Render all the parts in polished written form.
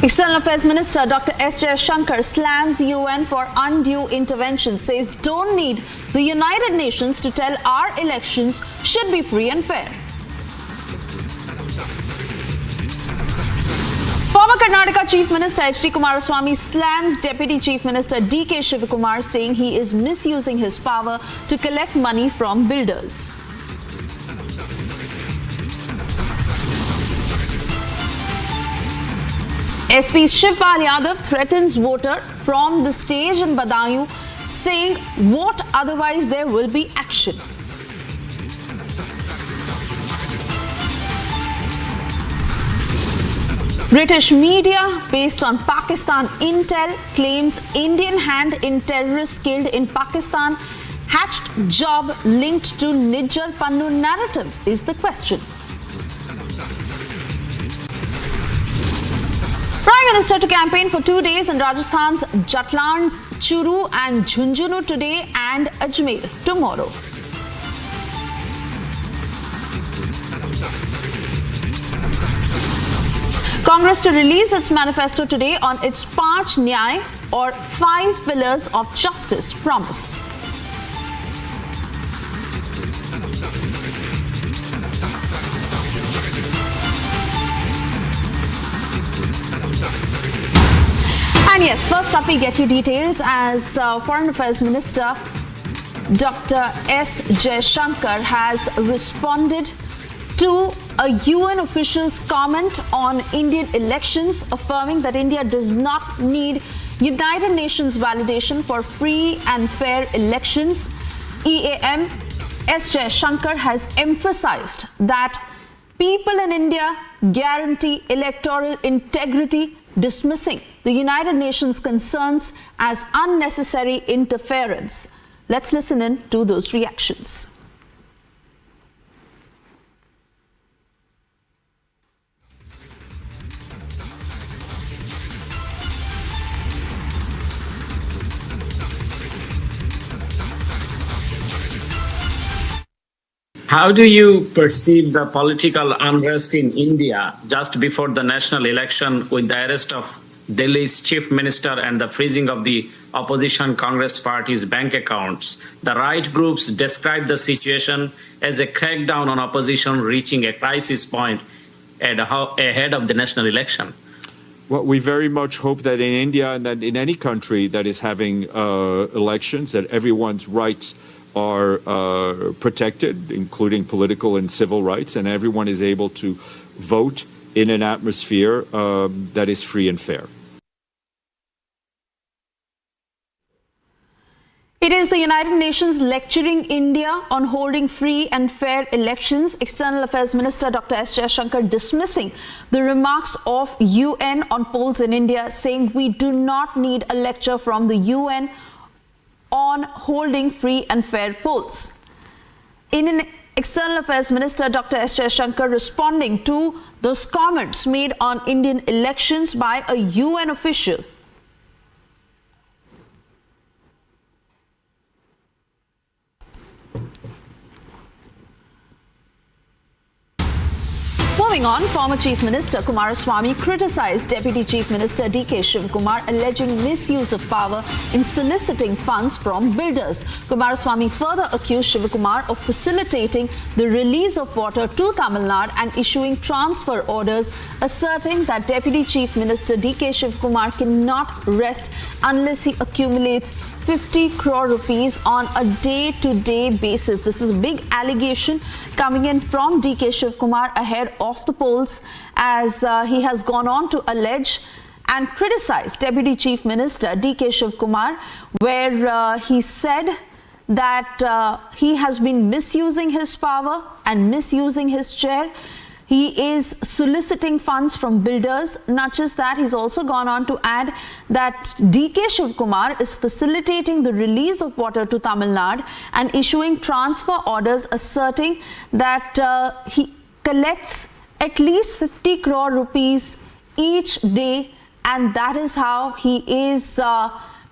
External Affairs Minister Dr. S. Shankar slams UN for undue intervention, says don't need the United Nations to tell our elections should be free and fair. Former Karnataka Chief Minister H.D. Kumaraswamy slams Deputy Chief Minister D.K. Shivakumar, saying he is misusing his power to collect money from builders. SP Shivpal Yadav threatens voter from the stage in Badaयूं, saying vote otherwise there will be action. British media, based on Pakistan intel, claims Indian hand in terrorists killed in Pakistan hatched job linked to Nijjar Pannu narrative is the question. Prime Minister to campaign for 2 days in Rajasthan's Jatlands, Churu and Jhunjhunu today and Ajmer tomorrow. Congress to release its manifesto today on its Panch Nyay or 5 pillars of justice promise. And yes, first up we get you details as Foreign Affairs Minister Dr. S. Shankar has responded to a UN official's comment on Indian elections, affirming that India does not need United Nations validation for free and fair elections. EAM S. Shankar has emphasized that people in India guarantee electoral integrity, dismissing the United Nations concerns as unnecessary interference. Let's listen in to those reactions. How do you perceive the political unrest in India just before the national election, with the arrest of Delhi's chief minister and the freezing of the opposition Congress party's bank accounts? The right groups describe the situation as a crackdown on opposition reaching a crisis point ahead of the national election. Well, we very much hope that in India and that in any country that is having elections, that everyone's rights are protected, including political and civil rights, and everyone is able to vote in an atmosphere that is free and fair. It is the United Nations lecturing India on holding free and fair elections. External Affairs Minister Dr. S. Shankar dismissing the remarks of UN on polls in India, saying we do not need a lecture from the UN on holding free and fair polls. In an External Affairs Minister Dr. S. Shankar responding to those comments made on Indian elections by a UN official. Moving on, former Chief Minister Kumaraswamy criticized Deputy Chief Minister D.K. Shivakumar, alleging misuse of power in soliciting funds from builders. Kumaraswamy further accused Shivakumar of facilitating the release of water to Tamil Nadu and issuing transfer orders, asserting that Deputy Chief Minister D.K. Shivakumar cannot rest unless he accumulates 50 crore rupees on a day-to-day basis. This is a big allegation coming in from D.K. Shivakumar ahead of the polls, as he has gone on to allege and criticize Deputy Chief Minister D.K. Shivakumar, where he said that he has been misusing his power and misusing his chair. He is soliciting funds from builders. Not just that, he's also gone on to add that D.K. Shivakumar is facilitating the release of water to Tamil Nadu and issuing transfer orders, asserting that he collects at least 50 crore rupees each day, and that is how he is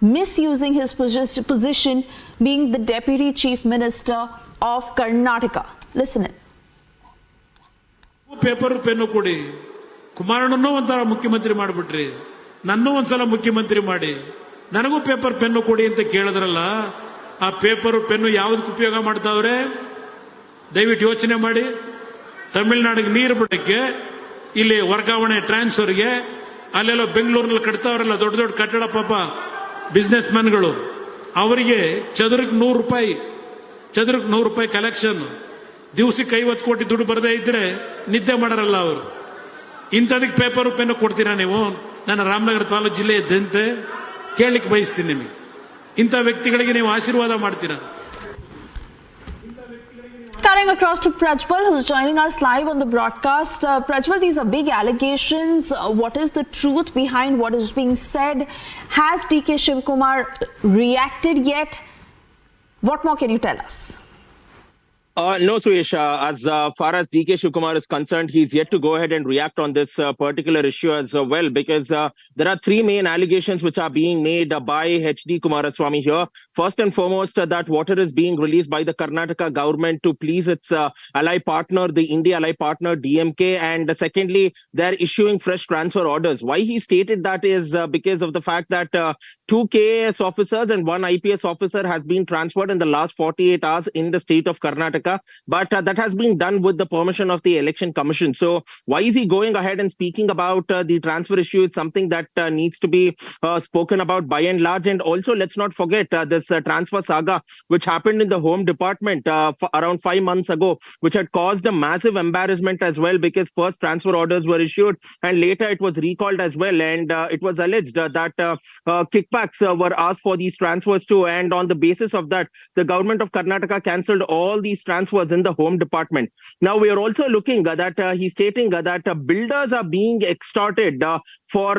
misusing his position, being the Deputy Chief Minister of Karnataka. Listen in. Paper pen ಕೊಡಿ, ಕುಮಾರಣ್ಣನೂ ಒಂಥರ ಮುಖ್ಯಮಂತ್ರಿ ಮಾಡಿಬಿಟ್ರಿ, ನನ್ನೂ ಒಂದ್ಸಲ ಮುಖ್ಯಮಂತ್ರಿ ಮಾಡಿ, ನನಗೂ paper pen ಕೊಡಿ ಅಂತ ಕೇಳಿದ್ರಲ್ಲ, ಆ ಪೇಪರ್ ಪೆನ್ನು ಯಾವ್ದಕ್ಕೆ ಉಪಯೋಗ ಮಾಡ್ತಾವ್ರೆ ದಯವಿಟ್ಟು ಯೋಚನೆ ಮಾಡಿ. ತಮಿಳುನಾಡಿಗೆ ನೀರು ಬಿಡಕ್ಕೆ, ಇಲ್ಲಿ ವರ್ಗಾವಣೆ ಟ್ರಾನ್ಸ್ಫರ್ಗೆ, ಅಲ್ಲೆಲ್ಲ ಬೆಂಗಳೂರಿನಲ್ಲಿ ಕಟ್ತಾವ್ರಲ್ಲ ದೊಡ್ಡ ದೊಡ್ಡ ಕಟ್ಟಡ, ಪಾಪ ಬಿಸ್ನೆಸ್ ಮ್ಯಾನ್ಗಳು, ಅವರಿಗೆ ಚದುರಕ್ಕೆ 100 ರೂಪಾಯಿ ಕಲೆಕ್ಷನ್, ದಿವಸಕ್ಕೆ 50 ಕೋಟಿ ದುಡ್ಡು ಬರದೇ ಇದ್ರೆ ನಿದ್ದೆ ಮಾಡಾರಲ್ಲ ಅವರು. ಇಂಥದಕ್ಕೆ ಪೇಪರ್ ಪೆನ್ನು ಕೊಡ್ತೀರಾ ನೀವು? ನಾನು ರಾಮನಗರ ತಾಲೂಕು ಜಿಲ್ಲೆ ಇದ್ದಂತೆ ಕೇಳಲಿಕ್ಕೆ ಬಯಸ್ತೀನಿ ನಿಮಗೆ, ಇಂಥ ವ್ಯಕ್ತಿಗಳಿಗೆ ನೀವು ಆಶೀರ್ವಾದ ಮಾಡ್ತೀರಾ? Carrying across to Prajwal, who's joining us live on the broadcast. Prajwal, these are big allegations. What is the truth behind what is being said? Has DK Shivkumar reacted yet? What more can you tell us? No, Suyesh. As far as DK Shivkumar is concerned, he's yet to go ahead and react on this particular issue as well, because there are three main allegations which are being made by HD Kumaraswamy here. First and foremost, that water is being released by the Karnataka government to please its ally partner, the India ally partner DMK, and secondly, they're issuing fresh transfer orders. Why he stated that is because of the fact that 2 KAS officers and 1 IPS officer has been transferred in the last 48 hours in the state of Karnataka. But that has been done with the permission of the Election Commission. So why is he going ahead and speaking about the transfer issue? It's something that needs to be spoken about by and large. And also, let's not forget this transfer saga, which happened in the Home Department around 5 months ago, which had caused a massive embarrassment as well, because first transfer orders were issued and later it was recalled as well. And it was alleged that kickbacks were asked for these transfers too. And on the basis of that, the government of Karnataka cancelled all these transfers in the Home Department. Now we are also looking that he's stating that builders are being extorted for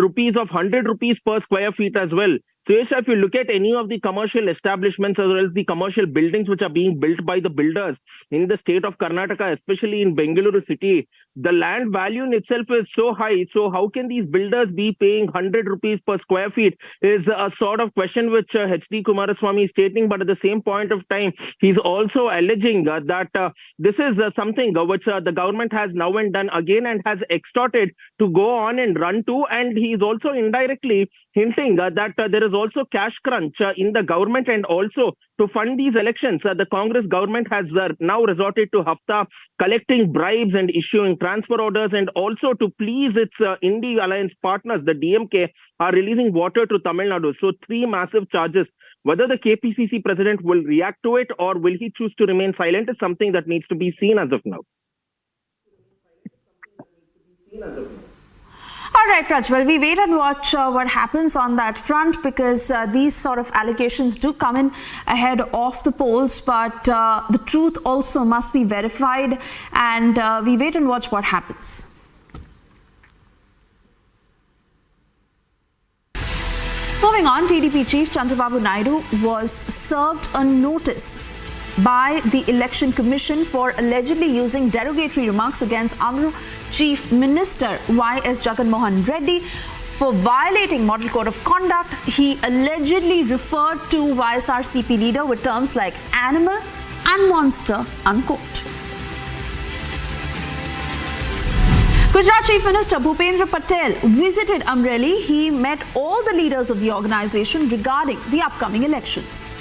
rupees of 100 rupees per square feet as well. So yes, if you look at any of the commercial establishments as well as the commercial buildings which are being built by the builders in the state of Karnataka, especially in Bengaluru city, the land value in itself is so high. So how can these builders be paying 100 rupees per square feet is a sort of question which HD Kumaraswamy is stating. But at the same point of time, he's also alleging that this is something which the government has now and done again and has extorted to go on and run to. And he's also indirectly hinting that there is also cash crunch in the government, and also to fund these elections, the Congress government has now resorted to hafta, collecting bribes and issuing transfer orders, and also to please its Indie alliance partners, the DMK, are releasing water to Tamil Nadu. So 3 massive charges. Whether the KPCC president will react to it or will he choose to remain silent is something that needs to be seen as of now. All right, Prajwal, we wait and watch what happens on that front, because these sort of allegations do come in ahead of the polls, but the truth also must be verified, and we wait and watch what happens. Moving on, TDP chief Chandrababu Naidu was served a notice by the Election Commission for allegedly using derogatory remarks against Andhra Chief Minister Y.S. Jagan Mohan Reddy for violating Model Code of Conduct. He allegedly referred to YSRCP leader with terms like animal and monster, unquote. Gujarat Chief Minister Bhupendra Patel visited Amreli. He met all the leaders of the organization regarding the upcoming elections.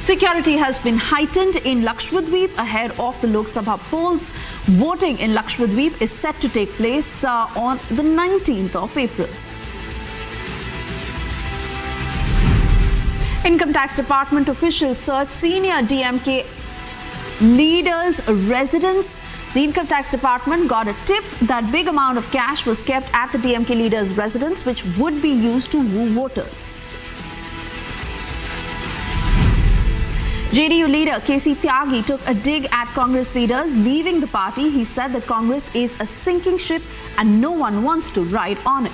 Security has been heightened in Lakshadweep ahead of the Lok Sabha polls. Voting in Lakshadweep is set to take place on the 19th of April. Income Tax Department officials search senior DMK leaders' residence. The Income Tax Department got a tip that big amount of cash was kept at the DMK leaders' residence, which would be used to woo voters. JDU leader KC Tyagi took a dig at Congress leaders leaving the party. He said that Congress is a sinking ship and no one wants to ride on it.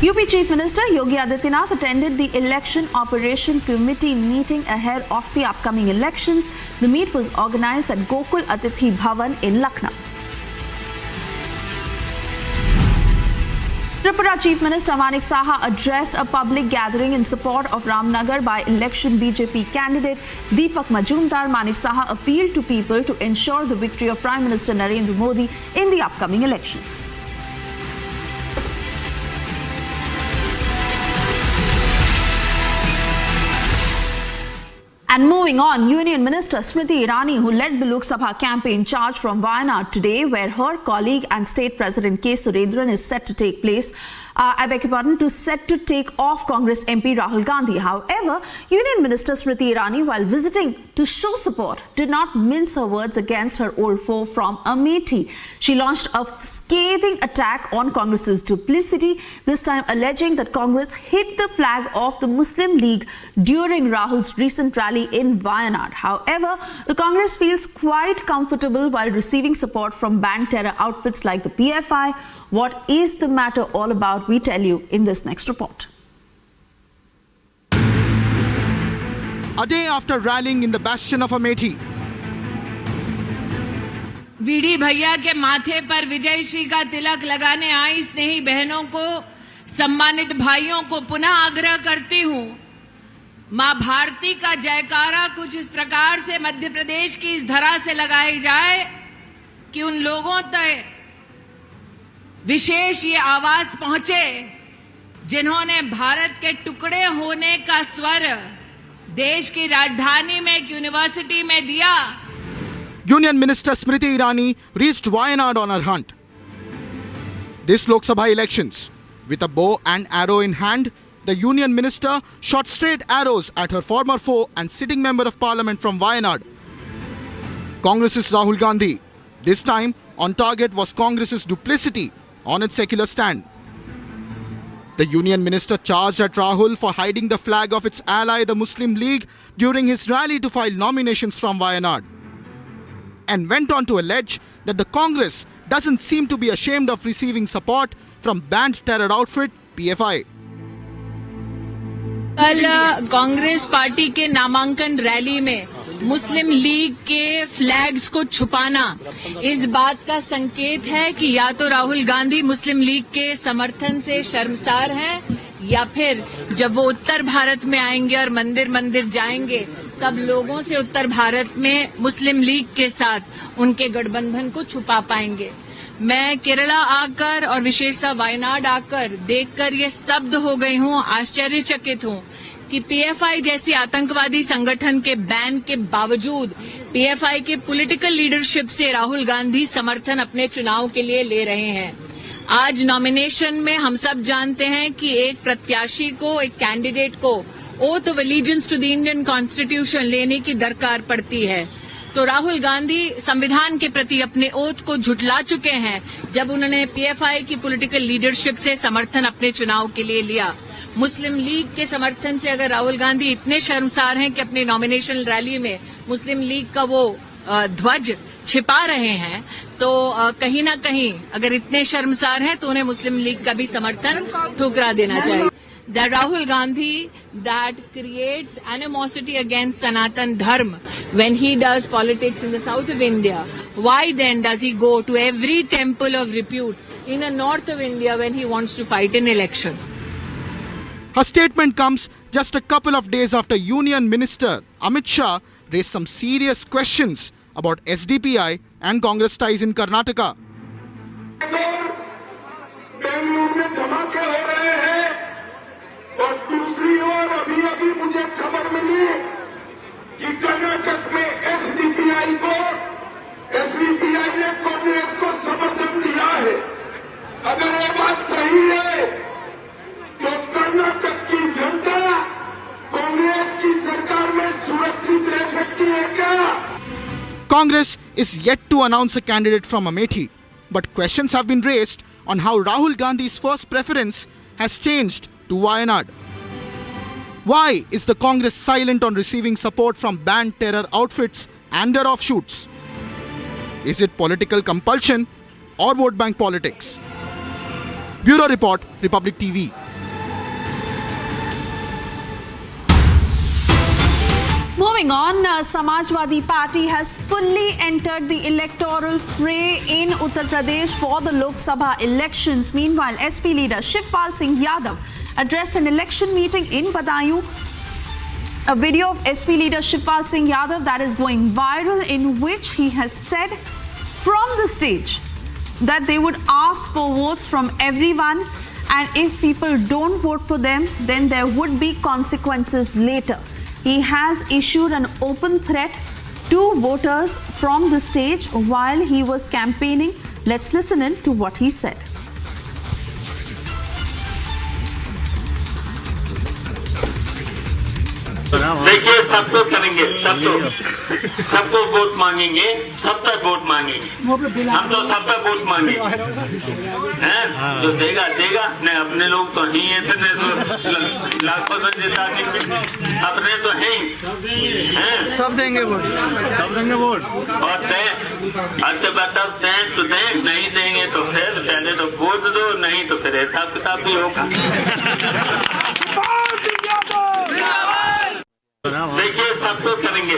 UP Chief Minister Yogi Adityanath attended the Election Operation Committee meeting ahead of the upcoming elections. The meet was organized at Gokul Atithi Bhavan in Lucknow. Tripura Chief Minister Manik Saha addressed a public gathering in support of Ramnagar by-election BJP candidate Deepak Majumdar. Manik Saha appealed to people to ensure the victory of Prime Minister Narendra Modi in the upcoming elections. And moving on, Union Minister Smriti Irani, who led the Lok Sabha campaign, charged from Wayanad today, where her colleague and State President K. Surendran is set to take off Congress MP Rahul Gandhi. However, Union Minister Smriti Irani, while visiting to show support, did not mince her words against her old foe from Amethi. She launched a scathing attack on Congress's duplicity, this time alleging that Congress hit the flag of the Muslim League during Rahul's recent rally in Wayanad. However, the Congress feels quite comfortable while receiving support from banned terror outfits like the PFI. What is the matter all about? We tell you in this next report. A day after rallying in the bastion of Amethi, VD भैया के माथे पर विजय श्री का तिलक लगाने आई स्नेही बहनों को, सम्मानित भाइयों को पुनः आग्रह करती हूं, मां भारती का जयकारा कुछ इस प्रकार से मध्य प्रदेश की इस धरा से लगाई जाए कि उन लोगों तक विशेष ये आवाज पहुंचे जिन्होंने भारत के टुकड़े होने का स्वर देश की राजधानी में एक यूनिवर्सिटी में दिया. Union Minister Smriti Irani reached Wayanad on her hunt. This Lok Sabha elections, with a bow and arrow in hand, the Union Minister shot straight arrows at her former foe and sitting member of Parliament from Wayanad, Congress's Rahul Gandhi. This time, on target was Congress's duplicity on its secular stand. The Union Minister charged at Rahul for hiding the flag of its ally, the Muslim League, during his rally to file nominations from Wayanad, and went on to allege that the Congress doesn't seem to be ashamed of receiving support from banned terror outfit PFI. कल Congress party के नामांकन rally में मुस्लिम league के flags को छुपाना इस बात का संकेत है कि या तो राहुल गांधी मुस्लिम लीग के समर्थन से शर्मसार हैं, या फिर जब वो उत्तर भारत में आएंगे और मंदिर मंदिर जाएंगे तब लोगों से उत्तर भारत में मुस्लिम लीग के साथ उनके गठबंधन को छुपा पाएंगे. मैं केरला आकर और विशेषतः वायनाड आकर देखकर ये स्तब्ध हो गई हूं, आश्चर्यचकित हूं कि पीएफआई जैसी आतंकवादी संगठन के बैन के बावजूद पीएफआई के पॉलिटिकल लीडरशिप से राहुल गांधी समर्थन अपने चुनाव के लिए ले रहे हैं. आज नॉमिनेशन में हम सब जानते हैं कि एक प्रत्याशी को, एक कैंडिडेट को oath of allegiance to the Indian constitution लेने की दरकार पड़ती है. तो राहुल गांधी संविधान के प्रति अपने ओथ को झुठला चुके हैं जब उन्होंने पीएफआई की पॉलिटिकल लीडरशिप से समर्थन अपने चुनाव के लिए लिया. मुस्लिम लीग के समर्थन से अगर राहुल गांधी इतने शर्मसार हैं कि अपनी नॉमिनेशन रैली में मुस्लिम लीग का वो ध्वज छिपा रहे हैं, तो कहीं ना कहीं अगर इतने शर्मसार हैं तो उन्हें मुस्लिम लीग का भी समर्थन ठुकरा देना चाहिए. That Rahul Gandhi that creates animosity against Sanatan Dharma when he does politics in the south of India, why then does he go to every temple of repute in the north of India when he wants to fight an election? Her statement comes just a couple of days after Union Minister Amit Shah raised some serious questions about SDPI and Congress ties in Karnataka. और दूसरी ओर अभी मुझे खबर मिली कि कर्नाटक में SDPI ने कांग्रेस को समर्थन दिया है. अगर ये बात सही है तो कर्नाटक की जनता कांग्रेस की सरकार में सुरक्षित रह सकती है क्या? Congress is yet to announce a candidate from Amethi, but questions have been raised on how Rahul Gandhi's first preference has changed to Wayanad. Why is the Congress silent on receiving support from banned terror outfits and their offshoots? Is it political compulsion or vote bank politics? Bureau Report, Republic TV. Moving on, Samajwadi Party has fully entered the electoral fray in Uttar Pradesh for the Lok Sabha elections. Meanwhile, SP leader Shivpal Singh Yadav addressed an election meeting in Badaयूं. A video of SP leader Shivpal Singh Yadav that is going viral, in which he has said from the stage that they would ask for votes from everyone, and if people don't vote for them, then there would be consequences later. He has issued an open threat to voters from the stage while he was campaigning. Let's listen in to what he said. देखिए, सब तो करेंगे, सबको vote मांगेंगे, सब तक vote मांगेंगे, हम तो सब तक वोट मांगेंगे, हैं? जो देगा देगा, नहीं अपने लोग तो ही हैं, तो लाखों से जिता देंगे, अपने तो हैं, सब देंगे वोट, और अच्छे बताओ दें तो दें, नहीं देंगे तो फिर पहले तो वोट दो, नहीं तो फिर हिसाब किताब भी होगा। देखिए, सब तो करेंगे,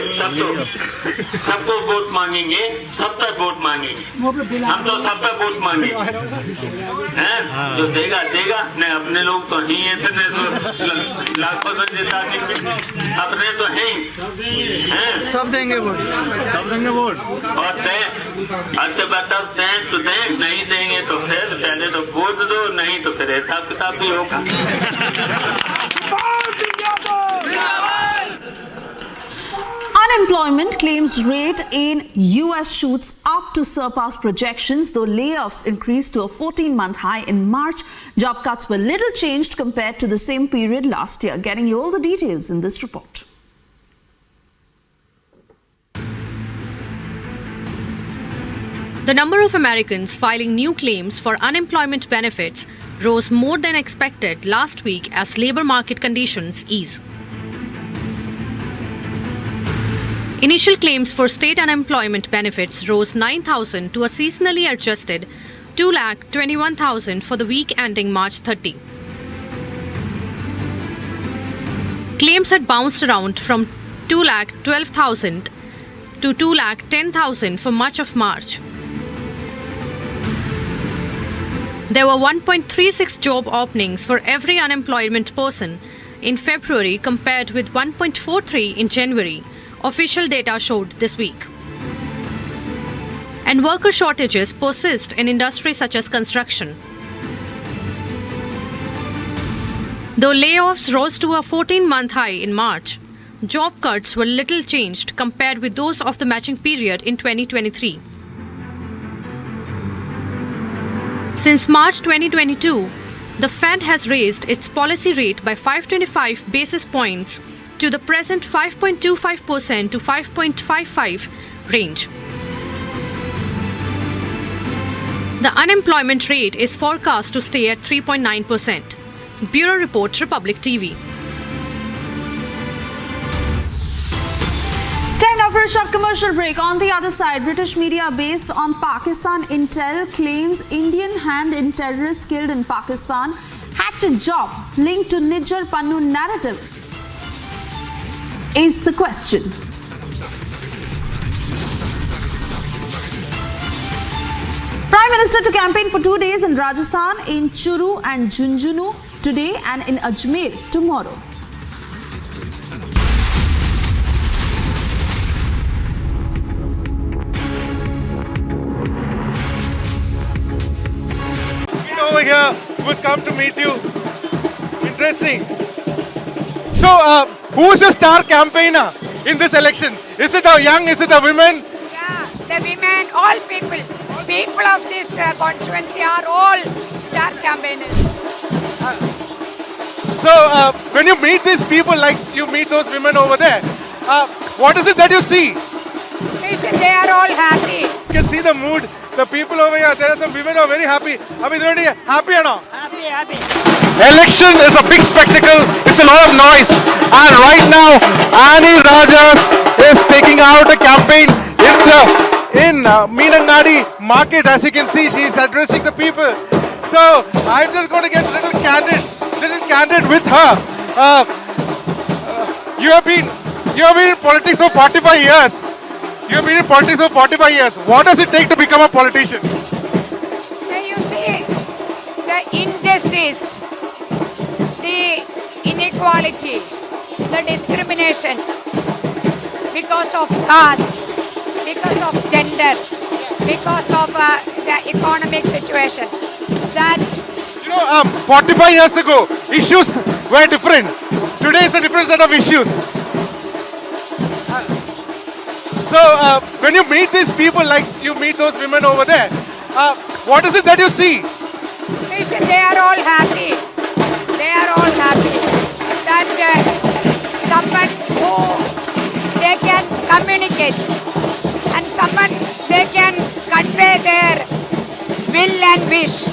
सबको वोट मांगेंगे, सब तक वोट मांगेंगे, हम तो सब तक वोट मांगेंगे, हैं? जो देगा देगा, नहीं अपने लोग तो ही हैं, तो लाखों से जिता देंगे, अपने तो हैं, सब देंगे वोट, और अच्छे बताओ दें तो दें, नहीं देंगे तो फिर पहले तो वोट दो, नहीं तो फिर हिसाब किताब भी होगा। Unemployment claims rate in US shoots up to surpass projections, though layoffs increased to a 14-month high in March. Job cuts were little changed compared to the same period last year. Getting you all the details in this report. The number of Americans filing new claims for unemployment benefits rose more than expected last week as labor market conditions ease. Initial claims for state unemployment benefits rose 9,000 to a seasonally adjusted 2,21,000 for the week ending March 30. Claims had bounced around from 2,12,000 to 2,10,000 for much of March. There were 1.36 job openings for every unemployment person in February compared with 1.43 in January, official data showed this week. And worker shortages persist in industries such as construction. Though layoffs rose to a 14-month high in March, job cuts were little changed compared with those of the matching period in 2023. Since March 2022, the Fed has raised its policy rate by 525 basis points to the present 5.25% to 5.55 range. The unemployment rate is forecast to stay at 3.9%. Bureau Report, Republic TV. Time now for a short commercial break. On the other side, British media based on Pakistan intel claims Indian hand in terrorists killed in Pakistan had a job linked to Nijjar Pannu narrative. Is the question. Prime Minister to campaign for 2 days in Rajasthan, in Churu and Junjunu today and in Ajmer tomorrow. Over here, who's come to meet you. Interesting. So, who is your star campaigner in this election? Is it the young? Is it the women? Yeah, the women, all people. People of this constituency are all star campaigners. So, when you meet these people, like you meet those women over there, what is it that you see? They are all happy. You can see the mood. The people over here, there are some women who are very happy. Happy or not? Happy. Election is a big spectacle. It's a lot of noise. And right now, Annie Rajas is taking out a campaign in Meenangadi market. As you can see, she is addressing the people. So I'm just going to get a little candid with her. You have been You have been in politics for 45 years. You have been in politics for 45 years. What does it take to become a politician? You see, the injustice, the inequality, the discrimination because of caste, because of gender, because of the economic situation. That 45 years ago, issues were different. Today is a different set of issues. So when you meet these people, like you meet those women over there, what is it that you see? they are all happy. They are all happy that someone who they can communicate and someone they can convey their will and wish.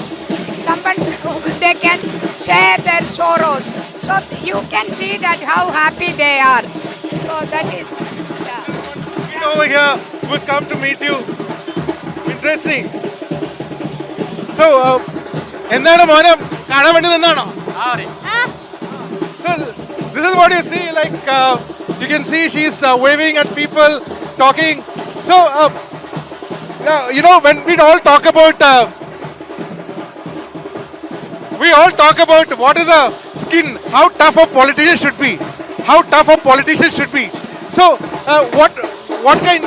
Someone who they can share their sorrows. So you can see that how happy they are. So that is. Over here who's come to meet you. Interesting. So, എന്താണ് മോനെ കാണാൻ വേണ്ടി നിന്നാണോ? So this is what you see. Like you can see, she's waving at people, talking. So when we all talk about what is a skin, how tough a politician should be, how tough a politician should be. So what kind?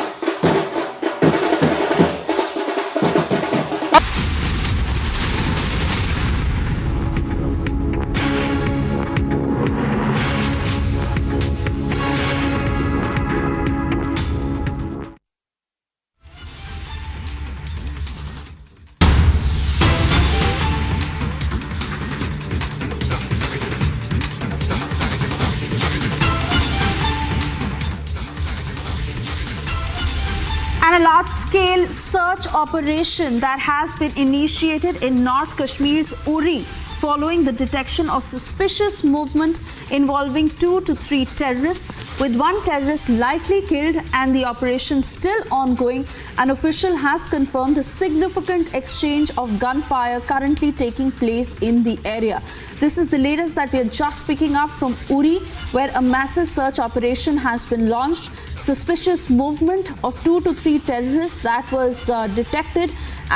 And a large-scale search operation that has been initiated in North Kashmir's Uri following the detection of suspicious movement involving 2 to 3 terrorists, with one terrorist likely killed and the operation still ongoing. An official has confirmed a significant exchange of gunfire currently taking place in the area. This is the latest that we are just picking up from Uri, where a massive search operation has been launched. Suspicious movement of 2 to 3 terrorists that was detected,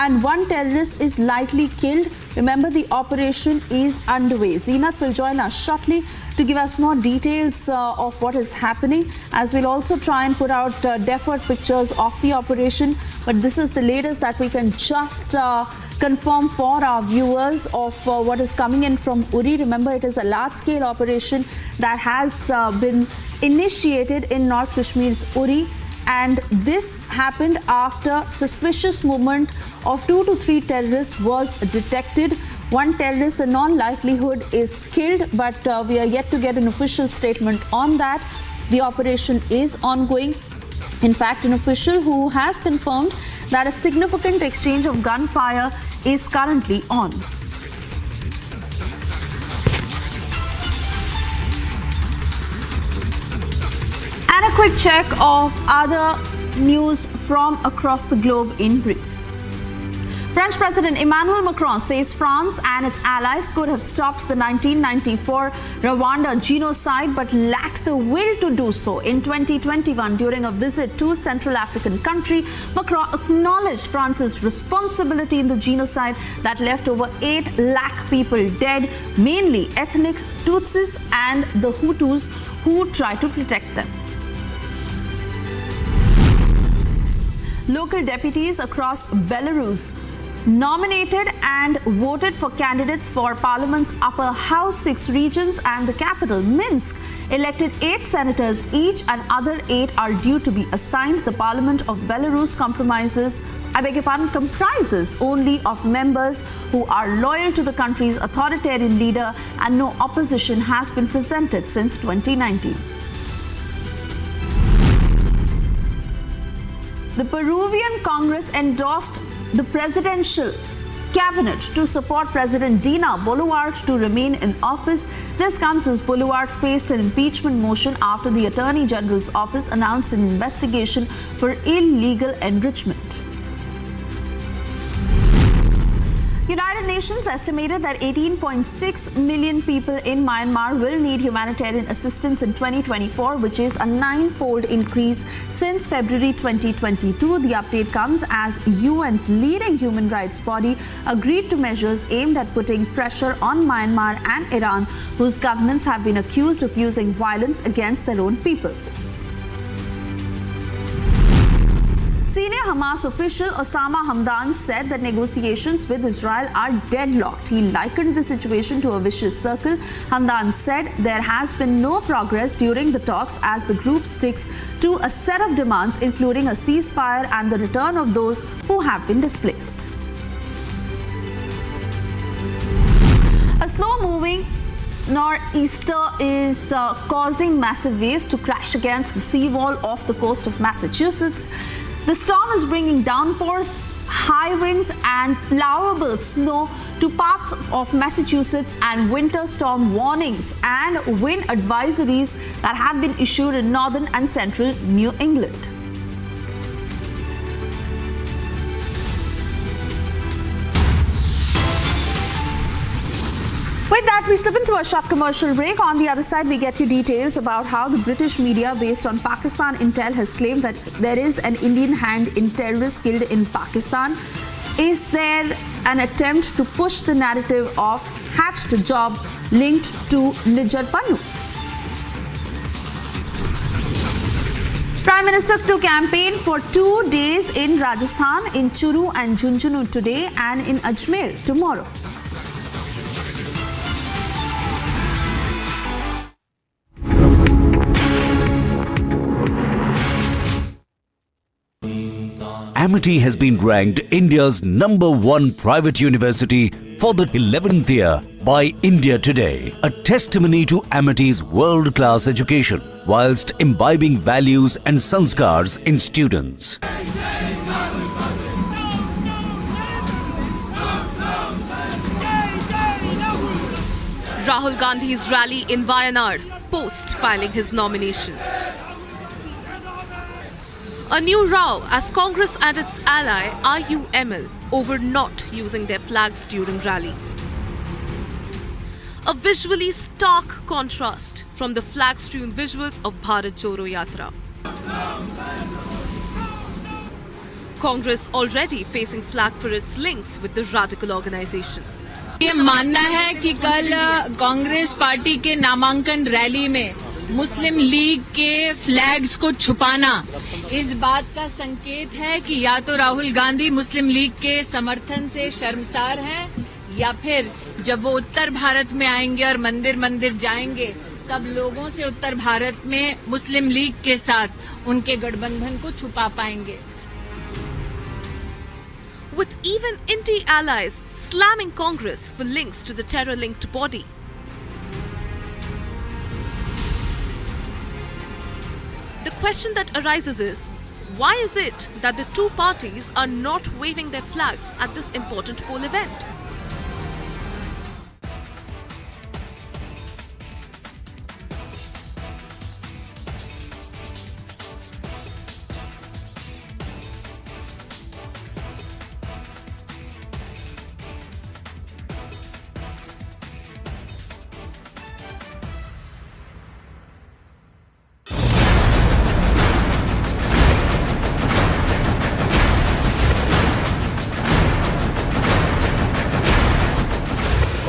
and one terrorist is likely killed. Remember, the operation is underway. Zeenat will join us shortly to give us more details of what is happening, as we'll also try and put out deferred pictures of the operation. But this is the latest that we can just confirm for our viewers of what is coming in from Uri. Remember, it is a large-scale operation that has been initiated in North Kashmir's Uri, and this happened after suspicious movement of 2 to 3 terrorists was detected. One terrorist in all likelihood is killed, but we are yet to get an official statement on that. The operation is ongoing. In fact, an official who has confirmed that a significant exchange of gunfire is currently on. And a quick check of other news from across the globe in brief. French President Emmanuel Macron says France and its allies could have stopped the 1994 Rwanda genocide but lacked the will to do so. In 2021, during a visit to Central African country, Macron acknowledged France's responsibility in the genocide that left over 8 lakh people dead, mainly ethnic Tutsis and the Hutus who tried to protect them. Local deputies across Belarus nominated and voted for candidates for Parliament's upper house 6 regions and the capital, Minsk, elected 8 senators each, and other 8 are due to be assigned. The Parliament of Belarus comprises only of members who are loyal to the country's authoritarian leader, and no opposition has been presented since 2019. The Peruvian Congress endorsed the presidential cabinet to support President Dina Boluarte to remain in office. This comes as Boluarte faced an impeachment motion after the Attorney General's office announced an investigation for illegal enrichment. United Nations estimated that 18.6 million people in Myanmar will need humanitarian assistance in 2024, which is a 9-fold increase since February 2022. The update comes as UN's leading human rights body agreed to measures aimed at putting pressure on Myanmar and Iran, whose governments have been accused of using violence against their own people. Senior Hamas official Osama Hamdan said that negotiations with Israel are deadlocked. He likened the situation to a vicious circle. Hamdan said there has been no progress during the talks as the group sticks to a set of demands, including a ceasefire and the return of those who have been displaced. A slow-moving nor'easter is causing massive waves to crash against the seawall off the coast of Massachusetts. The storm is bringing downpours, high winds and plowable snow to parts of Massachusetts, and winter storm warnings and wind advisories that have been issued in northern and central New England. With that, we slip into a short commercial break. On the other side, we get you details about how the British media, based on Pakistan intel, has claimed that there is an Indian hand in terrorists killed in Pakistan. Is there an attempt to push the narrative of hatched job linked to Nijjar Pannu? Prime Minister to campaign for 2 days in Rajasthan, in Churu and Jhunjhunu today and in Ajmer tomorrow. Amity has been ranked India's #1 private university for the 11th year by India Today, a testimony to Amity's world-class education whilst imbibing values and sanskars in students. Rahul Gandhi's rally in Wayanad post filing his nomination. A new row as Congress and its ally IUML over not using their flags during rally. A visually stark contrast from the flag-strewn visuals of Bharat Jodo Yatra. Congress already facing flag for its links with the radical organization. ये मानना है कि कल Congress party के नामांकन rally में मुस्लिम league के flags को छुपाना इस बात का संकेत है कि या तो राहुल गांधी मुस्लिम लीग के समर्थन से शर्मसार हैं, या फिर जब वो उत्तर भारत में आएंगे और मंदिर मंदिर जाएंगे तब लोगों से उत्तर भारत में मुस्लिम लीग के साथ उनके गठबंधन को छुपा पाएंगे. With even Indian allies slamming Congress for links to the terror-linked body. The question that arises is, why is it that the two parties are not waving their flags at this important poll event?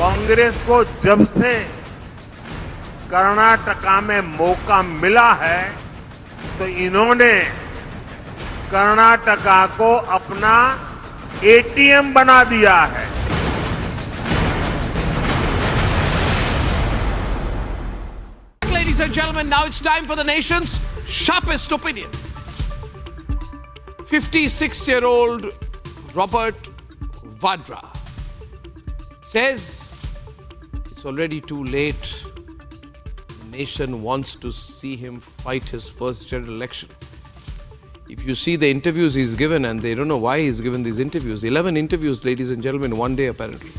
Congress को जब से कर्नाटका में मौका मिला है तो इन्होंने कर्नाटका को अपना एटीएम बना दिया है. Ladies and gentlemen, now it's time for the nation's sharpest opinion. 56-year-old Robert Vadra says it's already too late. The nation wants to see him fight his first general election. If you see the interviews he's given, and they don't know why he's given these interviews, 11 interviews, ladies and gentlemen, one day apparently.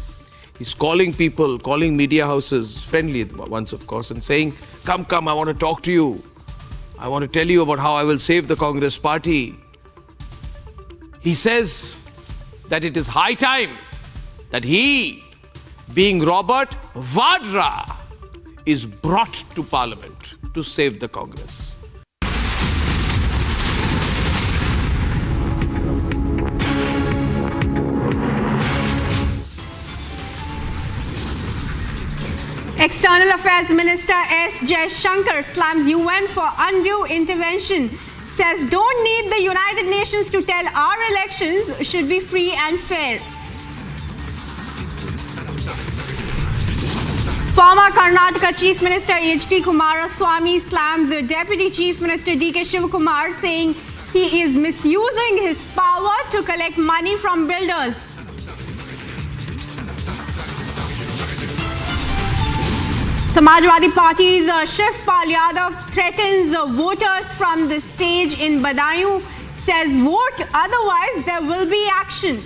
He's calling people, calling media houses, friendly ones of course, and saying, come, I want to talk to you. I want to tell you about how I will save the Congress party. He says that it is high time that he, being Robert Vadra, is brought to Parliament to save the Congress. External Affairs Minister S. Jaishankar slams UN for undue intervention. Says don't need the United Nations to tell our elections should be free and fair. Former Karnataka Chief Minister H.D. Kumaraswamy slams the Deputy Chief Minister D.K. Shivakumar, saying he is misusing his power to collect money from builders. Samajwadi Party's Shivpal Yadav threatens voters from the stage in Badaयूं, says vote, otherwise there will be action.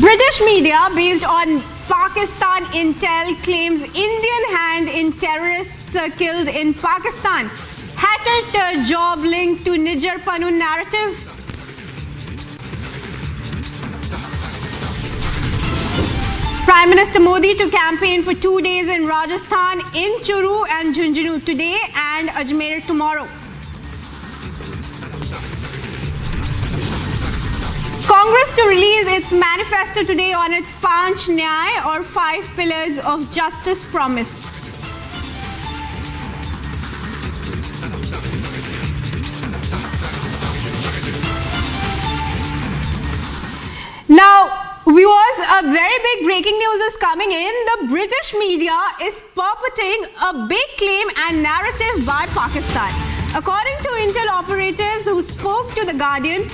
British media, based on Pakistan intel, claims Indian hand in terrorists killed in Pakistan. Hatchet job linked to Nijar Panun narrative. Prime Minister Modi to campaign for 2 days in Rajasthan, in Churu and Jhunjhunu today and Ajmer tomorrow. Congress to release its manifesto today on its Panch Nyay or 5 pillars of justice promise. Now, viewers, a very big breaking news is coming in. The British media is purporting a big claim and narrative by Pakistan. According to intel operatives who spoke to The Guardian,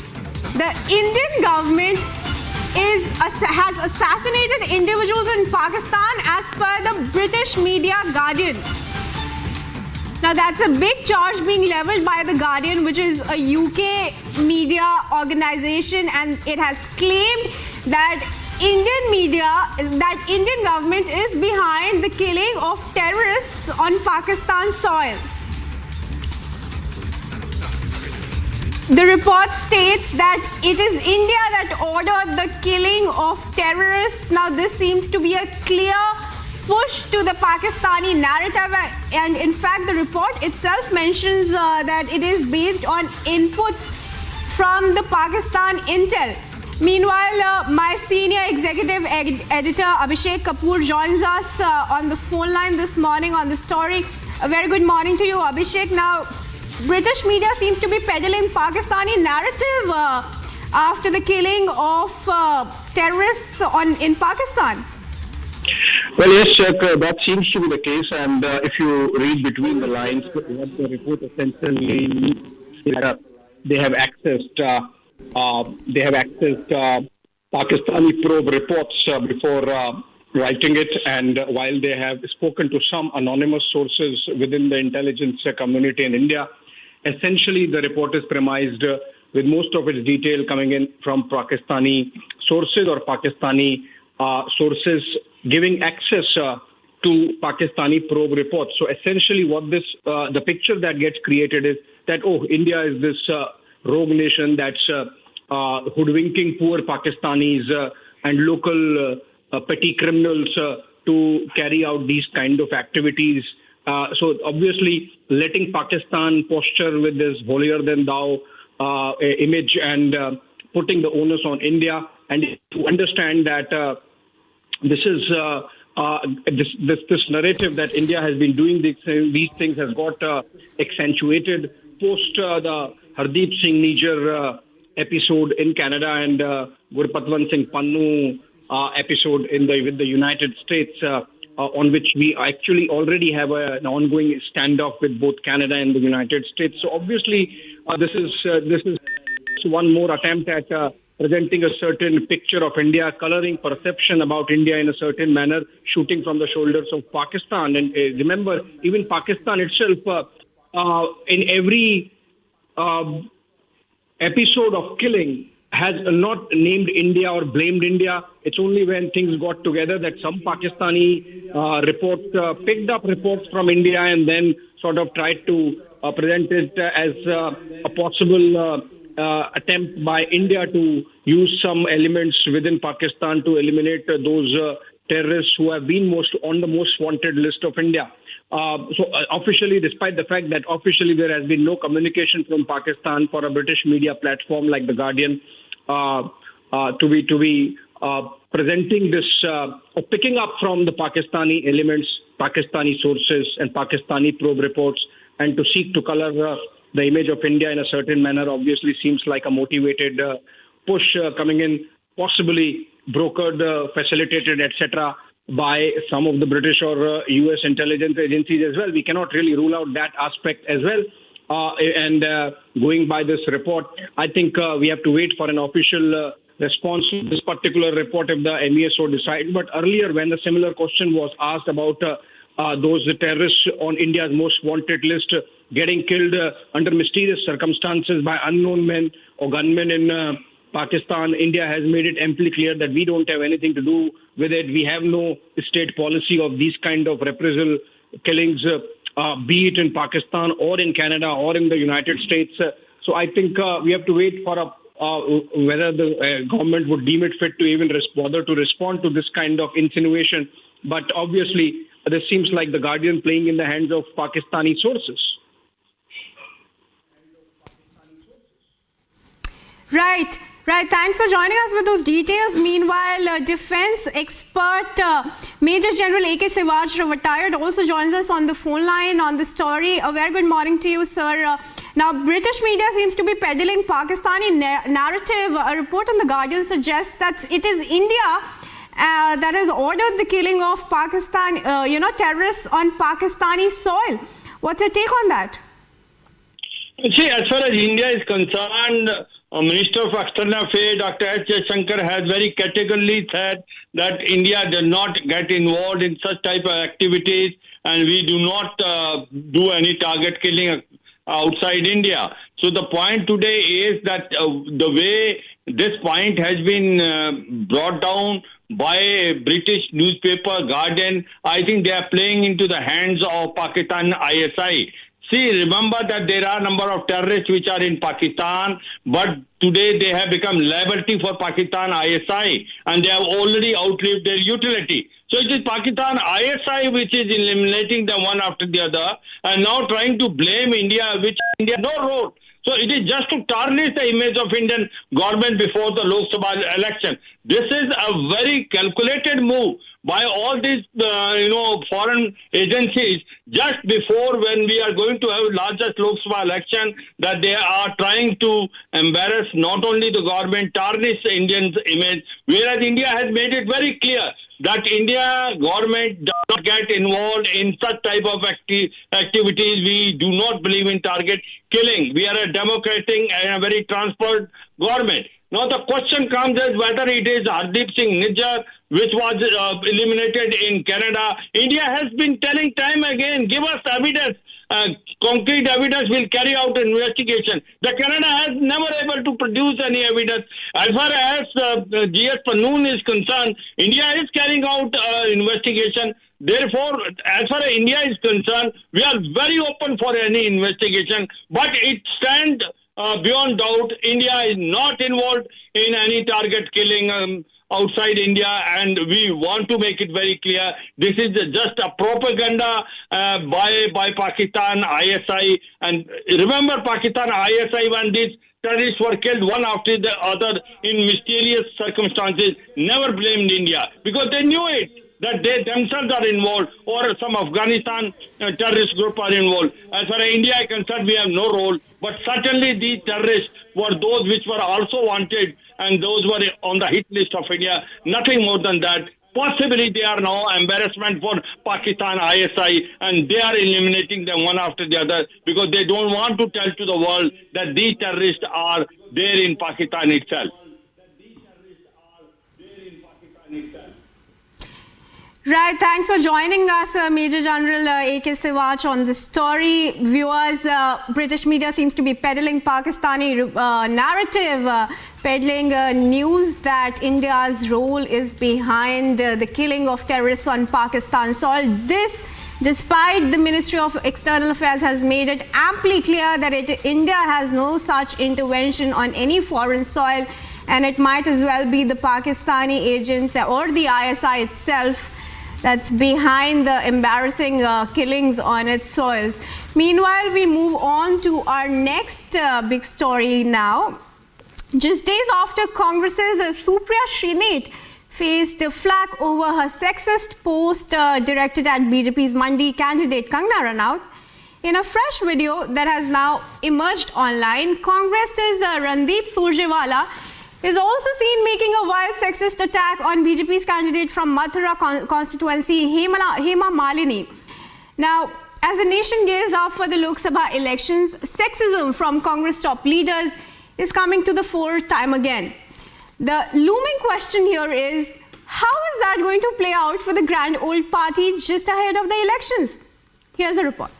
the Indian government has assassinated individuals in Pakistan as per the British media Guardian. Now, that's a big charge being leveled by The Guardian, which is a UK media organization, and it has claimed that Indian government is behind the killing of terrorists on Pakistan soil. The report states that it is India that ordered the killing of terrorists. Now, this seems to be a clear push to the Pakistani narrative, and in fact the report itself mentions that it is based on inputs from the Pakistan intel. Meanwhile, my senior executive editor Abhishek Kapoor joins us on the phone line this morning on the story. A very good morning to you, Abhishek. Now, British media seems to be peddling Pakistani narrative after the killing of terrorists in Pakistan. Well, yes, that seems to be the case. And if you read between the lines, what the report essentially is that they have accessed Pakistani probe reports before writing it. And while they have spoken to some anonymous sources within the intelligence community in India, essentially the report is premised with most of its detail coming in from Pakistani sources or Pakistani sources giving access to Pakistani probe reports. So essentially what the picture that gets created is that, India is this rogue nation that's hoodwinking poor Pakistanis and local petty criminals to carry out these kind of activities. So obviously letting Pakistan posture with this holier-than-thou image and putting the onus on India, and to understand that this narrative that India has been doing these things has got accentuated post the Hardeep Singh Nijjar episode in Canada and Gurpatwant Singh Pannu episode with the United States, on which we actually already have an ongoing standoff with both Canada and the United States. So obviously, this is one more attempt at presenting a certain picture of India, coloring perception about India in a certain manner, shooting from the shoulders of Pakistan. And remember, even Pakistan itself, in every episode of killing, has not named India or blamed India. It's only when things got together that some Pakistani picked up reports from India and then sort of tried to present it as a possible attempt by India to use some elements within Pakistan to eliminate those terrorists who have been on the most wanted list of India. Officially, despite the fact that officially there has been no communication from Pakistan for a British media platform like The Guardian to be presenting this or picking up from the Pakistani elements, Pakistani sources and Pakistani probe reports, and to seek to color the image of India in a certain manner obviously seems like a motivated push coming in, possibly brokered, facilitated, etc. by some of the British or US intelligence agencies as well. We cannot really rule out that aspect as well. And going by this report, I think we have to wait for an official response to this particular report if the MESO decides. But earlier, when the similar question was asked about those terrorists on India's most wanted list getting killed under mysterious circumstances by unknown men or gunmen in Pakistan, India has made it amply clear that we don't have anything to do with it. We have no state policy of these kind of reprisal killings, be it in Pakistan or in Canada or in the United States. So I think we have to wait for whether the government would deem it fit to even bother to respond to this kind of insinuation. But obviously, this seems like The Guardian playing in the hands of Pakistani sources. Right. Thanks for joining us with those details. Meanwhile, defense expert Major General A.K. Vadra, retired, also joins us on the phone line on the story. A very good morning to you, sir. Now, British media seems to be peddling Pakistani narrative. A report on The Guardian suggests that it is India that has ordered the killing of Pakistan, terrorists on Pakistani soil. What's your take on that? See, as far as India is concerned, Minister of External Affairs, Dr. S. Jaishankar, has very categorically said that India does not get involved in such type of activities, and we do not do any target killing outside India. So the point today is that the way this point has been brought down by a British newspaper, Guardian, I think they are playing into the hands of Pakistan ISI. See, remember that there are a number of terrorists which are in Pakistan, but today they have become liability for Pakistan ISI, and they have already outlived their utility. So it is Pakistan ISI which is eliminating them one after the other, and now trying to blame India, which India has no role. So it is just to tarnish the image of Indian government before the Lok Sabha election. This is a very calculated move by all these, foreign agencies just before when we are going to have largest Lok Sabha election, that they are trying to embarrass not only the government, tarnish the Indian image, whereas India has made it very clear that India government does not get involved in such type of activities. We do not believe in target killing. We are a democratic and a very transparent government. Now the question comes as whether it is Hardeep Singh Nijjar, which was eliminated in Canada. India has been telling time again, give us evidence. Concrete evidence, will carry out an investigation. The Canada has never able to produce any evidence. As far as GS Pannoon is concerned, India is carrying out investigation. Therefore, as far as India is concerned, we are very open for any investigation. But it stands beyond doubt, India is not involved in any target killing outside India, and we want to make it very clear this is just a propaganda by Pakistan ISI. And remember, Pakistan ISI, when these terrorists were killed one after the other in mysterious circumstances, never blamed India because they knew it, that they themselves are involved, or some Afghanistan terrorist group are involved. As far as India is concerned, we have no role, but certainly these terrorists were those which were also wanted, and those were on the hit list of India, nothing more than that. Possibly they are now embarrassment for Pakistan ISI, and they are eliminating them one after the other because they don't want to tell to the world that these terrorists are there in Pakistan itself. Right, thanks for joining us, Major General A.K. Siwach, on this story. Viewers, British media seems to be peddling Pakistani narrative, peddling news that India's role is behind the killing of terrorists on Pakistan soil. This, despite the Ministry of External Affairs has made it amply clear that India has no such intervention on any foreign soil, and it might as well be the Pakistani agents or the ISI itself that's behind the embarrassing killings on its soils. Meanwhile, we move on to our next big story now. Just days after Congress's Supriya Shrinate faced flack over her sexist post directed at BJP's Mandi candidate Kangana Ranaut, in a fresh video that has now emerged online, Congress's Randeep Surjewala is also seen making a wild sexist attack on BJP's candidate from Mathura constituency, Hema Malini. Now, as the nation gears up for the Lok Sabha elections, sexism from Congress top leaders is coming to the fore time again. The looming question here is, how is that going to play out for the grand old party just ahead of the elections? Here's a report.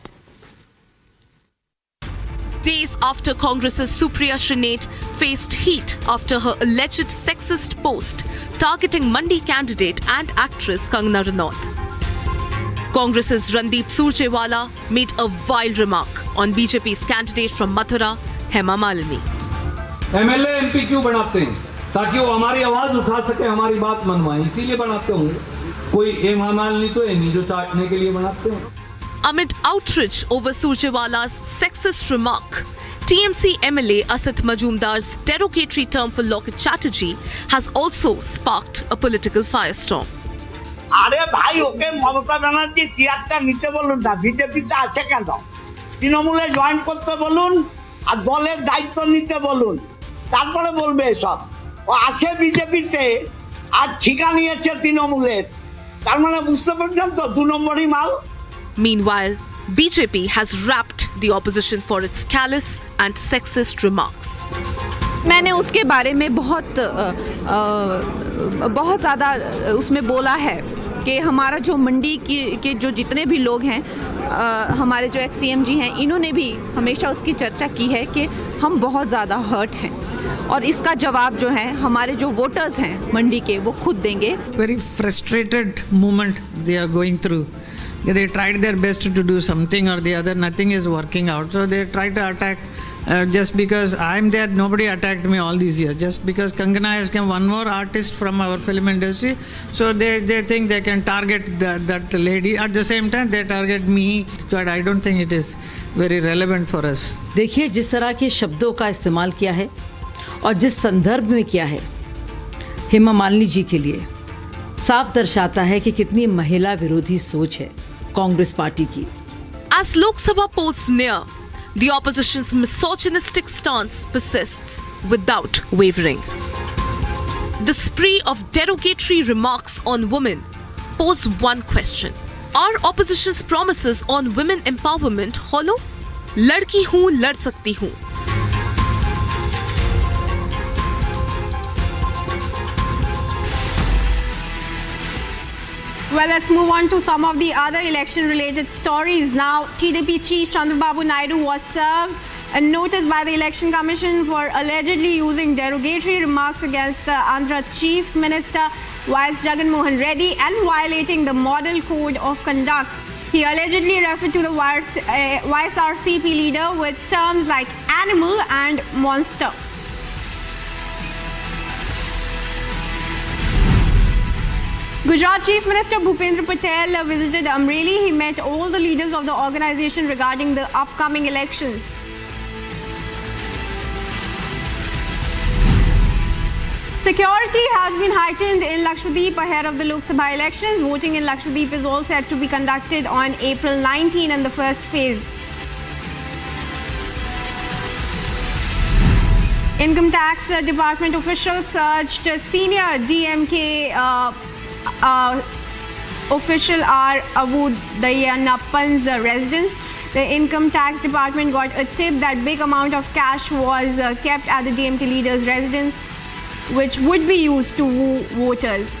Days after Congress's Supriya Shrinate faced heat after her alleged sexist post targeting Mandi candidate and actress Kangana Ranaut, Congress's Randeep Surjewala made a vile remark on BJP's candidate from Mathura, Hema Malini. MLA MP क्यों बनाते हैं? ताकि वो हमारी आवाज उठा सके, हमारी बात मनवाए, इसीलिए बनाते होंगे. कोई हेमा मालिनी तो है नहीं जो चाटने के लिए बनाते हैं. Amid outrage over Surjewala's sexist remark, TMC MLA Asad Majumdar's derogatory term for Loket Chatterjee has also sparked a political firestorm. আরে ভাই ওকে মমতা ব্যানার্জি চেয়ারটা নিতে বলুন না, বিজেপিতে আছে কেন? তৃণমূলে জয়েন করতে বলুন আর দলের দায়িত্ব নিতে বলুন, তারপরে বলবে এসব। ও আছে বিজেপিতে আর ঠিকা নিয়েছে তৃণমূলের, তার মানে বুঝতে পারছেন তো 2 নম্বরই মাল। Meanwhile, BJP has rapped the opposition for its callous and sexist remarks. मैंने उसके बारे में बहुत ज़्यादा उसमें बोला है कि हमारा जो मंडी के जो जितने भी लोग हैं, हमारे जो एक्स-CM जी हैं, इन्होंने भी हमेशा उसकी चर्चा की है कि हम बहुत ज़्यादा हर्ट हैं और इसका जवाब जो है हमारे जो वोटर्स हैं मंडी के वो खुद देंगे. Very frustrated moment they are going through. They tried their best to do something or the other, nothing is working out. So they try to attack just because I'm there, nobody attacked me all these years. Just because Kangana has come, one more artist from our film industry, so they think they can target that lady. At the same time, they target me. But I don't think it is very relevant for us. देखिए जिस तरह के शब्दों का इस्तेमाल किया है और जिस संदर्भ में किया है हेमा मालिनी जी के लिए, साफ दर्शाता है कि कितनी महिला विरोधी सोच है कांग्रेस पार्टी की. As Lok Sabha polls near, the opposition's misogynistic stance persists without wavering. The spree of derogatory remarks on women pose one question. Are opposition's promises on women empowerment hollow? Ladki hoon, lad sakti hoon. Well, let's move on to some of the other election-related stories. Now, TDP chief Chandrababu Naidu was served a notice by the Election Commission for allegedly using derogatory remarks against Andhra Chief Minister Y.S. Jagan Mohan Reddy and violating the Model Code of Conduct. He allegedly referred to the YSRCP leader with terms like animal and monster. Gujarat Chief Minister Bhupendra Patel visited Amreli. He met all the leaders of the organization regarding the upcoming elections. Security has been heightened in Lakshadweep ahead of the Lok Sabha elections. Voting in Lakshadweep is all set to be conducted on April 19 in the first phase. Income Tax Department officials searched senior DMK official R. Avudayyanappan's residence. The Income Tax Department got a tip that big amount of cash was kept at the DMK leader's residence, which would be used to woo voters.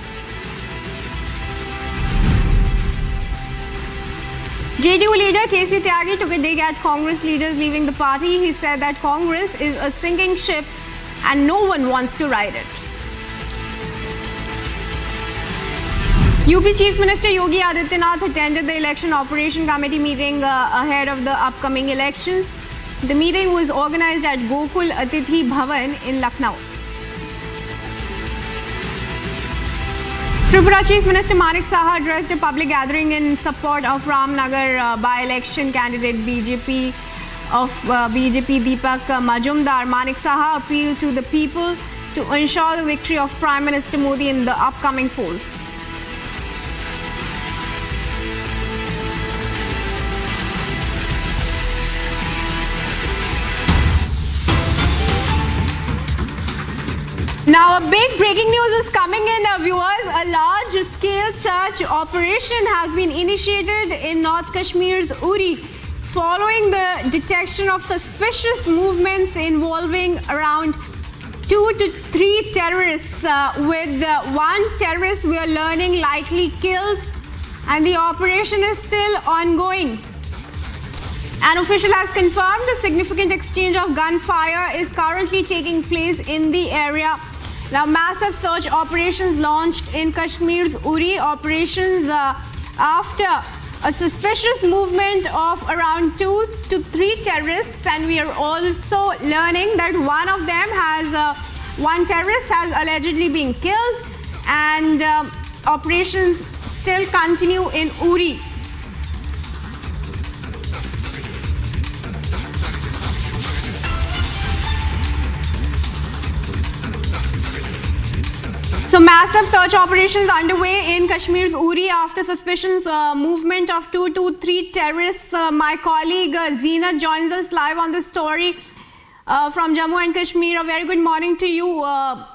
JDU leader KC Tyagi took a dig at Congress leaders leaving the party. He said that Congress is a sinking ship and no one wants to ride it. UP Chief Minister Yogi Adityanath attended the Election Operation Committee meeting ahead of the upcoming elections. The meeting was organized at Gokul Atithi Bhavan in Lucknow. Tripura Chief Minister Manik Saha addressed a public gathering in support of Ramnagar by-election candidate BJP Deepak Majumdar. Manik Saha appealed to the people to ensure the victory of Prime Minister Modi in the upcoming polls. Now, a big breaking news is coming in, viewers. A large-scale search operation has been initiated in North Kashmir's Uri following the detection of suspicious movements involving around 2 to 3 terrorists, with one terrorist we are learning likely killed, and the operation is still ongoing. An official has confirmed a significant exchange of gunfire is currently taking place in the area. Now, massive search operations launched in Kashmir's Uri operations after a suspicious movement of around 2 to 3 terrorists, and we are also learning that one terrorist has allegedly been killed, and operations still continue in Uri. So massive search operations underway in Kashmir's Uri after suspicions movement of 2 to 3 terrorists. My colleague Zeenat joins us live on this story from Jammu and Kashmir. A very good morning to you.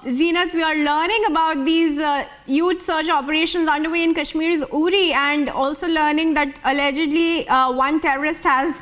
Zeenat, we are learning about these huge search operations underway in Kashmir's Uri, and also learning that allegedly one terrorist has